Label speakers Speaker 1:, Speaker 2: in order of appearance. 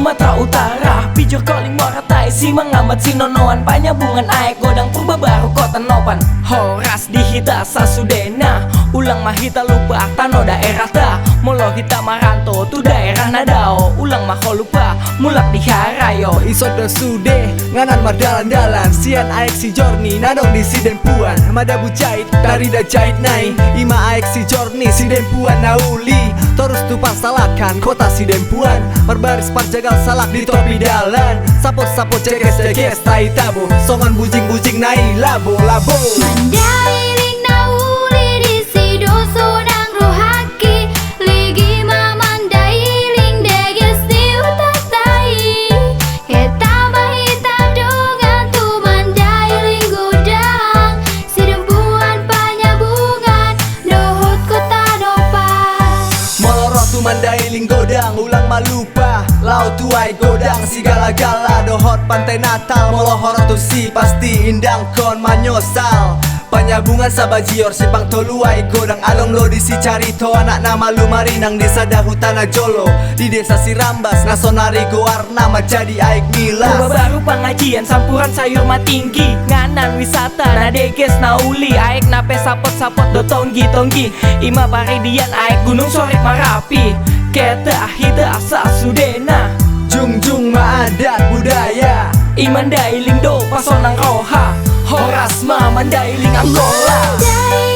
Speaker 1: Sumatera Utara Pijur koling moratai si mengamat si nonoan panyabungan aek godang purba baru kota nopan Horas di hita sasudena ulang mahita lupa tano daerah ta molo hita maranto tu daerah nadao ulang maho lupa mulak di harayo
Speaker 2: Isodo sude nganan mardalan-dalan sian aek si Jorni nadong di si dempuan mada bujait dari da jait nai ima aek si Jorni si dempuan nauli terus tu pasalakan kota si dempuan berbaris parjagal salak di topi dalan sapot-sapot ceges-ceges tai tabo songan bujing-bujing nai labo-labo
Speaker 3: Mandailing nauli di sido sodang rohaki ligi mamandailing deges di utatai Heta mahita dongan tu mandailing godang sidempuan panyabungan dohot kota nopan
Speaker 2: Molorot tu mandailing godang ulang malupa laut tuai godang si gala-gala dohot pantai Natal molohor tu si pasti indang kon manyosal panyabungan sabajior simpang toluai godang along lo di si carito anak nama lumarinang desa dahutana jolo di desa si Rambas nasonari goarna jadi aik
Speaker 1: Purba
Speaker 2: milas
Speaker 1: baru pengajian sampuran sayur matinggi nganan wisata nadeges nauli aek nape sapot-sapot do tonggi-tonggi ima paridian aek gunung sorek marapi keta hita asa sudena
Speaker 2: Jungjung maadat budaya
Speaker 1: Imandailing do pasonang roha Horas ma mandailing Angola
Speaker 3: Mandailing